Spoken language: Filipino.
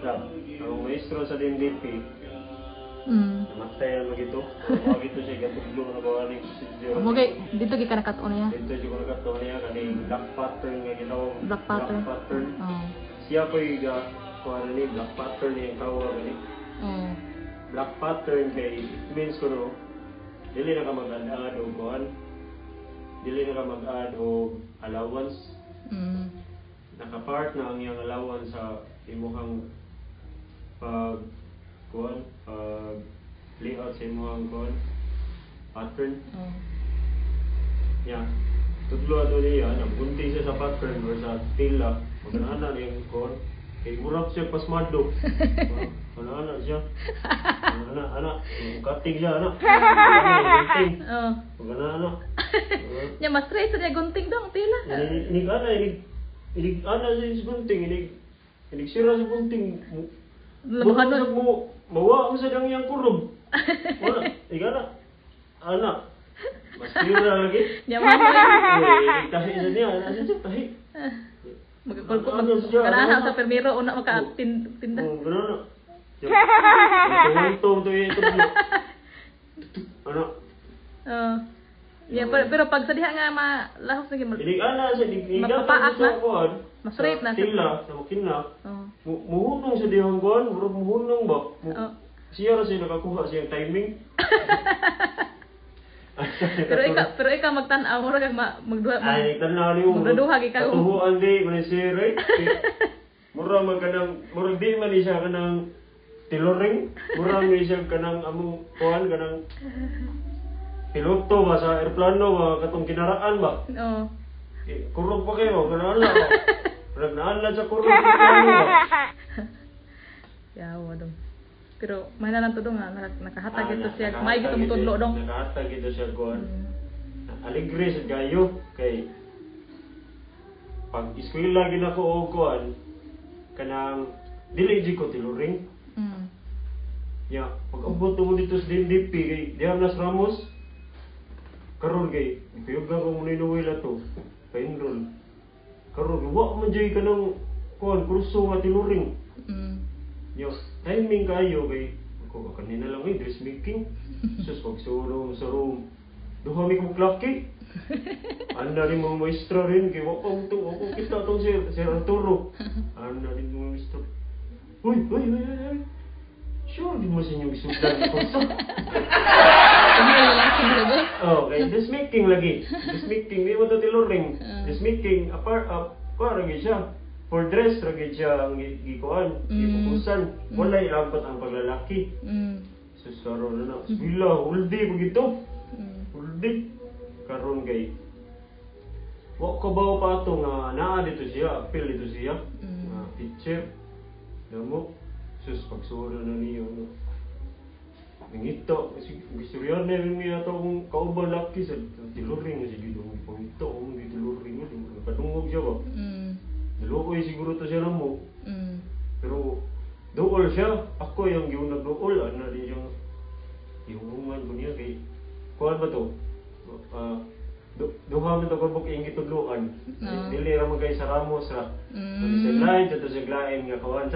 Ang maestro sa DNDP, namatay na magito. Ang ito siya, gatuglo na gawa ng procedure. Mugay, dito gi ka nakatuon niya. Dito siya ko nagkataon niya, kaning black pattern nga ginawang Black pattern. Siya ko yung kuha na ni black pattern niya yung kawa ni. Black pattern kay it means ko no, dili na ka mag-add o kuhan. Dili na ka mag-add o allowance. Nakapart na ang iyang allowance sa imuhang pag layout sa imuhang pattern. Yeah. Tudlo ato niya, nabunting siya sa pattern or sa tila. Maganahan na yung kuhan. Kay murap siya pasmado. Ana siya. Ana. Cutting siya, ana. Gunting. Maganahan. Nya mas straight sa gunting dong tila. Inig ana sa gunting, inig sira sa gunting. Lumahan mo. Mawa mo sa dang iyang kurog. Wala, igana. Ana. Mas sira lagi. Nya mama. Tahi na niya, ana siya tahi. Magkulkot magkanahan sa permiro una makatinda. Gano'n. Ito ito. Ano? Yeah, pero pag sa diha nga malahos na gyud. Inig ana sa mapapaak na. Mas straight na tila sa makina. Muhunong sa dihang kuan, murag muhunong ba? Siya ra siya nakakuha siyang timing. pero ikaw magtan-aw mura kag magduha ay tan-aw ni mo magduha gi ka tuhuan di man siya right mura magkanang mura di man siya kanang tiloring mura man siya kanang among kuan kanang piloto ba sa eroplano ba katong kinaraan ba kurog pa kayo kanang ala nagnaala sa kurog yawa dong. Pero may na lang to dong nakahatag ito siya. May gito mo tudlo dong. Nakahatag ito siya kuan. Aligre sa gayo kay pag eskwela gid ako og kuan kanang dili jud ko tiluring. Ya, pag abot mo dito sa DNDP kay Dianas Ramos karon kay ipiyugan ko mo ni Noel ato. Kay enroll. Karon wa man jay kanang kuan kurso nga tiluring. Yo, timing kayo kay ko kanina lang dressmaking. Sus pag surong sa room. Duha mi kong klaki. Anda rin mga maestra rin kay wa pa ako kita tong Sir Arturo. Anda rin mga maestra. Uy. Sure di mo sa inyo isudan ko sa. Oh, kay dressmaking lagi. Dressmaking di mo to tiluring. Dressmaking apart para gyud siya. For dress, ragid siya ang gikuan, gipupusan. Wala ilabot ang paglalaki. Sus, karon na. Bila, huldi po gito. Huldi. Karon kay. Wak kabaw pa ito nga naa dito siya, appeal dito siya. Teacher. Damo. Sus, pagsuro na niyo. Nangito. Gistoryan na rin niya itong kauban laki sa tiluring. Sige, pangito. Tiluring. Kadungog siya ba? Naluoy siguro to siya na mo. Pero dool siya. Ako yung nagdool. Ano din yung iungan ko niya kay kuhan ba to? Duha mo ito kabuk yung itudluan. Dili ra magkay sa Ramos ra. Sa lain, sa lain nga kawan.